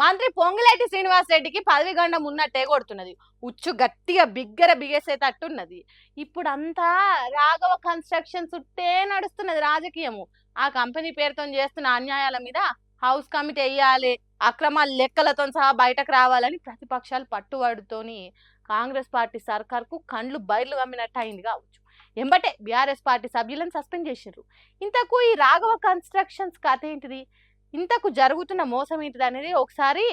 మంత్రి పొంగులేటి శ్రీనివాస్ రెడ్డికి పదవి గండం ఉన్నట్టే కొడుతున్నది. ఉచ్చు గట్టిగా బిగేసేటట్టున్నది. ఇప్పుడంతా రాఘవ కన్స్ట్రక్షన్ చుట్టే నడుస్తున్నది రాజకీయము. ఆ కంపెనీ పేరుతో చేస్తున్న అన్యాయాల మీద హౌస్ కమిటీ వేయాలి, అక్రమాల లెక్కలతో సహా బయటకు రావాలని ప్రతిపక్షాలు పట్టుబడుతోని కాంగ్రెస్ పార్టీ సర్కార్కు కండ్లు బయర్లు కమ్మినట్టు అయింది కావచ్చు. ఎంబటే బీఆర్ఎస్ పార్టీ సభ్యులను సస్పెండ్ చేసిండ్రు. ఇంతకు ఈ రాఘవ కన్స్ట్రక్షన్స్ కథ ఏంటిది, ఇంతకు జరుగుతున్న మోసం ఏంటిది అనేది ఒకసారి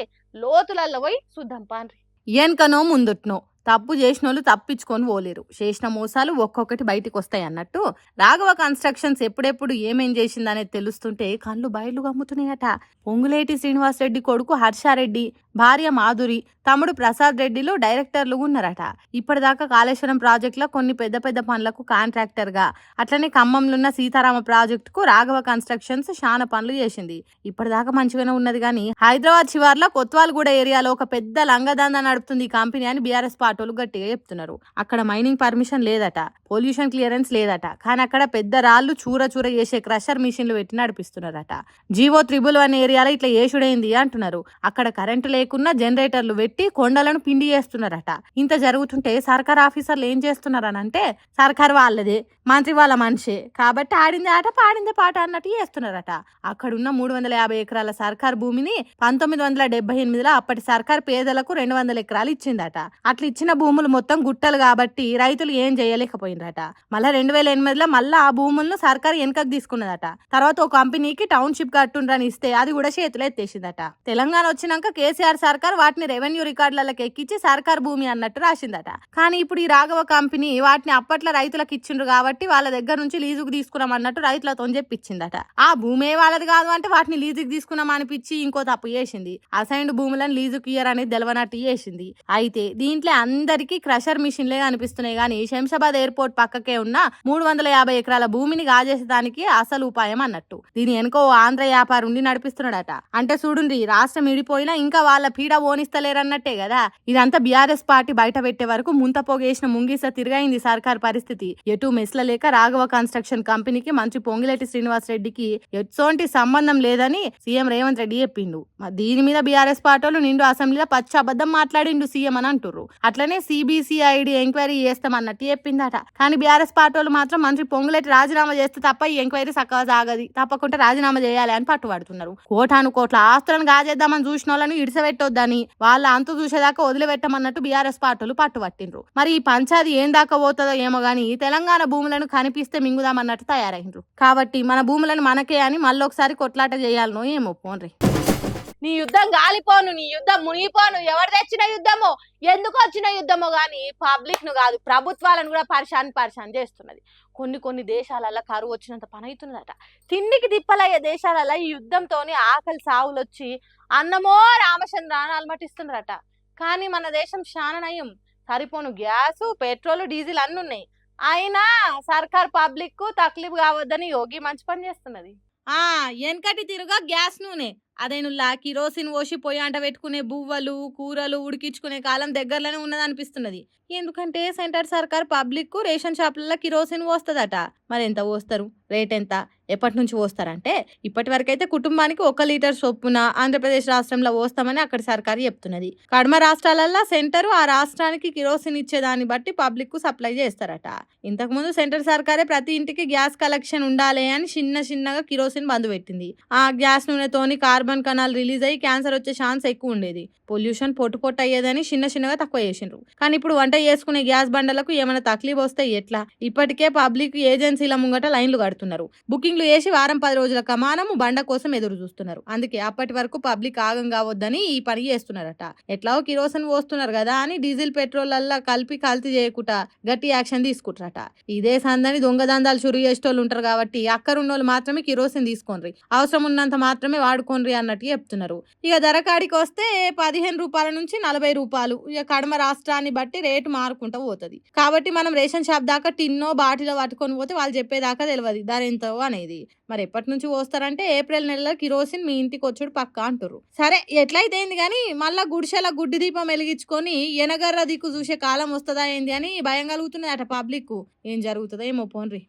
లోతులలో పోయి చూద్దాం పాండ్రి. ఎన్కనో ముందుట్నో తప్పు చేసినోళ్ళు తప్పించుకొని పోలేరు, చేసిన మోసాలు ఒక్కొక్కటి బయటికి వస్తాయి అన్నట్టు రాఘవ కన్స్ట్రక్షన్స్ ఎప్పుడెప్పుడు ఏమేం చేసిందనేది తెలుస్తుంటే కళ్ళు బయలు గమ్ముతున్నాయట. పొంగులేటి శ్రీనివాస్ రెడ్డి కొడుకు హర్షారెడ్డి, భార్య మాధురి, తమ్ముడు ప్రసాద్ రెడ్డిలు డైరెక్టర్లు ఉన్నారట. ఇప్పటిదాకా కాళేశ్వరం ప్రాజెక్టులో కొన్ని పెద్ద పెద్ద పనులకు కాంట్రాక్టర్ గా, అట్లనే ఖమ్మంలో ఉన్న సీతారామ ప్రాజెక్టుకు రాఘవ కన్స్ట్రక్షన్స్ చాలా పనులు చేసింది. ఇప్పటిదాకా మంచిగానే ఉన్నది కానీ హైదరాబాద్ శివార్లో కొత్వాల్గూడ ఏరియాలో ఒక పెద్ద లంగదందా నడుపుతుంది ఈ కంపెనీ అని బీఆర్ఎస్ పార్టీ గట్టిగా చెప్తున్నారు. అక్కడ మైనింగ్ పర్మిషన్ లేదట, పొల్యూషన్ క్లియరెన్స్ లేదట, కానీ అక్కడ పెద్ద రాళ్లు చూర చూర చేసే క్రషర్ మిషన్లు పెట్టి నడిపిస్తున్నారట. జీవో 111 ఏరియాలో ఇట్లా ఏషుడైంది అంటున్నారు. అక్కడ కరెంటు లేకున్నా జనరేటర్లు పెట్టి కొండలను పిండి చేస్తున్నారట. ఇంత జరుగుతుంటే సర్కార్ ఆఫీసర్లు ఏం చేస్తున్నారనంటే సర్కార్ వాళ్ళదే, మంత్రి వాళ్ళ మనిషే కాబట్టి ఆడింది ఆట పాడిందే పాట అన్నట్టు చేస్తున్నారట. అక్కడున్న 350 ఎకరాల సర్కార్ భూమిని 1978లో అప్పటి సర్కార్ పేదలకు 200 ఎకరాలు ఇచ్చిందట. అట్లా ఇచ్చిన భూములు మొత్తం గుట్టలు కాబట్టి రైతులు ఏం చేయలేకపోయిందట. మళ్ళా 2008లో మళ్ళా ఆ భూములను సర్కార్ వెనకకు తీసుకున్నదట. తర్వాత ఒక కంపెనీకి టౌన్షిప్ కట్టుండ్రని ఇస్తే అది కూడా చేతులు ఎత్తేసిందట. తెలంగాణ వచ్చినాక కేసీఆర్ సర్కార్ వాటిని రెవెన్యూ రికార్డులకు ఎక్కించి సర్కార్ భూమి అన్నట్టు రాసిందట. కానీ ఇప్పుడు ఈ రాఘవ కంపెనీ వాటిని అప్పట్లో రైతులకు ఇచ్చిండ్రు కాబట్టి వాళ్ళ దగ్గర నుంచి లీజుకు తీసుకున్నాం అన్నట్టు రైతులతో చెప్పించిందట. ఆ భూమే వాళ్ళది కాదు అంటే వాటిని లీజుకు తీసుకున్నాం అనిపించి ఇంకో తప్పు చేసింది. అసైన్డ్ భూములను లీజుకు ఇయ్యర్ అనేది తెలవనట్టు చేసింది. అయితే దీంట్లో అందరికీ క్రషర్ మిషన్లే కనిపిస్తున్నాయి కానీ శంషాబాద్ ఎయిర్పోర్ట్ పక్కకే ఉన్న 350 ఎకరాల భూమిని గాజేసేదానికి అసలు ఉపాయం అన్నట్టు. దీని వెనుక ఓ ఆంధ్ర వ్యాపారి ఉండి నడిపిస్తున్నాడట. అంటే చూడండి, రాష్ట్రం ఇడిపోయినా ఇంకా వాళ్ళ పీడ ఓనిస్తలేరన్నట్టే కదా. ఇదంతా బీఆర్ఎస్ పార్టీ బయట పెట్టే వరకు ముంత పోగేసిన ముంగిస తిరిగైంది సర్కార్ పరిస్థితి. ఎటు మెస్ల లేక రాఘవ కన్స్ట్రక్షన్ కంపెనీకి మంత్రి పొంగులేటి శ్రీనివాస్ రెడ్డికి ఎటువంటి సంబంధం లేదని సీఎం రేవంత్ రెడ్డి చెప్పిండు. దీని మీద బీఆర్ఎస్ పార్టీలు నిండు అసెంబ్లీలో పచ్చ అబద్ధం మాట్లాడిండు సీఎం అని అంటుర్రు. అట్లనే సిబిసిఐడి ఎంక్వైరీ చేస్తామన్నట్టు చెప్పిందట. కానీ బీఆర్ఎస్ పార్టీలు మాత్రం మంత్రి పొంగులేటి రాజీనామా చేస్తే తప్ప ఈ ఎంక్వైరీ చక్కగా సాగది, తప్పకుండా రాజీనామా చేయాలి అని పట్టుబడుతున్నారు. కోటాను కోట్ల ఆస్తులను గాజేద్దామని చూసిన వాళ్ళని ఇడిసబెట్టొద్దని వాళ్ళ అంతు చూసేదాకా వదిలిపెట్టమన్నట్టు బీఆర్ఎస్ పార్టీలు పట్టుబట్టిండ్రు. మరి ఈ పంచాది ఏం దాకా పోతుందో ఏమో గానీ తెలంగాణ భూములను కనిపిస్తే మింగుదామన్నట్టు తయారైండ్రు. కాబట్టి మన భూములను మనకే అని మళ్ళొకసారి కొట్లాట చేయాలనో ఏమో పోన్రి. నీ యుద్ధం గాలిపోను, నీ యుద్ధం మునిగిపోను, ఎవరు తెచ్చిన యుద్ధమో ఎందుకు వచ్చిన యుద్ధమో గాని పబ్లిక్ ను కాదు ప్రభుత్వాలను కూడా పరిశాన్ చేస్తున్నది. కొన్ని దేశాలలో కరువు వచ్చినంత పని అవుతున్నదట. తిండికి తిప్పలయ్యే దేశాలలో ఈ యుద్ధంతోని ఆకలి సావులు వచ్చి అన్నమో రామచంద్ర అలమటిస్తున్నారట. కానీ మన దేశం శాననయం, సరిపోను గ్యాసు, పెట్రోల్, డీజిల్ అన్ని ఉన్నాయి. అయినా సర్కార్ పబ్లిక్ కు తక్లీఫ్ కావద్దని యోగి మంచి పని చేస్తున్నది. వెనకటి తిరుగా గ్యాస్ నూనె అదేనుల్లా కిరోసిన్ పోసి పొయ్యి అంట పెట్టుకునే బువ్వలు కూరలు ఉడికించుకునే కాలం దగ్గరలోనే ఉన్నదనిపిస్తున్నది. ఎందుకంటే సెంటర్ సర్కార్ పబ్లిక్ కు రేషన్ షాపులలో కిరోసిన్ పోస్తుందట. మరి ఎంత పోస్తారు, రేట్ ఎంత, ఎప్పటి నుంచి పోస్తారంటే ఇప్పటి వరకు అయితే కుటుంబానికి 1 లీటర్ చొప్పున ఆంధ్రప్రదేశ్ రాష్ట్రంలో పోస్తామని అక్కడ సర్కారు చెప్తున్నది. కడమ రాష్ట్రాలలో సెంటర్ ఆ రాష్ట్రానికి కిరోసిన్ ఇచ్చేదాన్ని బట్టి పబ్లిక్ కు సప్లై చేస్తారట. ఇంతకుముందు సెంటర్ సర్కారే ప్రతి ఇంటికి గ్యాస్ కలెక్షన్ ఉండాలి అని చిన్నగా కిరోసిన్ బంద్ పెట్టింది. ఆ గ్యాస్ నూనెతోని కార్బన్ కణాలు రిలీజ్ అయ్యి క్యాన్సర్ వచ్చే ఛాన్స్ ఎక్కువ ఉండేది. పొల్యూషన్ పొట్టు అయ్యేదని చిన్నగా తక్కువ చేసిండ్రు. కానీ ఇప్పుడు వంట చేసుకునే గ్యాస్ బండలకు ఏమైనా తక్లీఫ్ వస్తే ఎట్లా? ఇప్పటికే పబ్లిక్ ఏజెన్సీల ముంగట లైన్లు కడుతున్నారు. బుకింగ్లు చేసి వారం 10 రోజుల కమానము బండ కోసం ఎదురు చూస్తున్నారు. అందుకే అప్పటి వరకు పబ్లిక్ ఆగం కావద్దని ఈ పని చేస్తున్నారట. ఎట్లాగో కిరోసిన్ పోస్తున్నారు కదా అని డీజిల్ పెట్రోల్ అల్లా కలిపి కల్తీ చేయకుండా గట్టి యాక్షన్ తీసుకుంటారట. ఇదే సందని దొంగదందాలు చురు చేసేటోళ్ళు ఉంటారు కాబట్టి అక్కరున్నోళ్ళు మాత్రమే కిరోసిన్ తీసుకోండి, అవసరం ఉన్నంత మాత్రమే వాడుకోండి అన్నట్టు చెప్తున్నారు. ఇక ధరకాడికి వస్తే 15 రూపాయల నుంచి 40 రూపాయలు. ఇక కడమ రాష్ట్రాన్ని బట్టి రేటు మారుకుంటూ పోతుంది. కాబట్టి మనం రేషన్ షాప్ దాకా టిన్నో బాటిలో పట్టుకొని పోతే వాళ్ళు చెప్పేదాకా తెలియదు ధర ఎంతో అనేది. మరి ఎప్పటి నుంచి పోస్తారంటే ఏప్రిల్ నెలలో కిరోసిన్ మీ ఇంటికి వచ్చాడు పక్కా అంటారు. సరే ఎట్లయితే ఏంది కానీ మళ్ళా గుడిసెల గుడ్డి దీపం వెలిగించుకొని ఎనగర్ర దిక్కు చూసే కాలం వస్తుందా ఏంది అని భయం కలుగుతుంది అట పబ్లిక్. ఏం జరుగుతుందో ఏమో పోన్రి.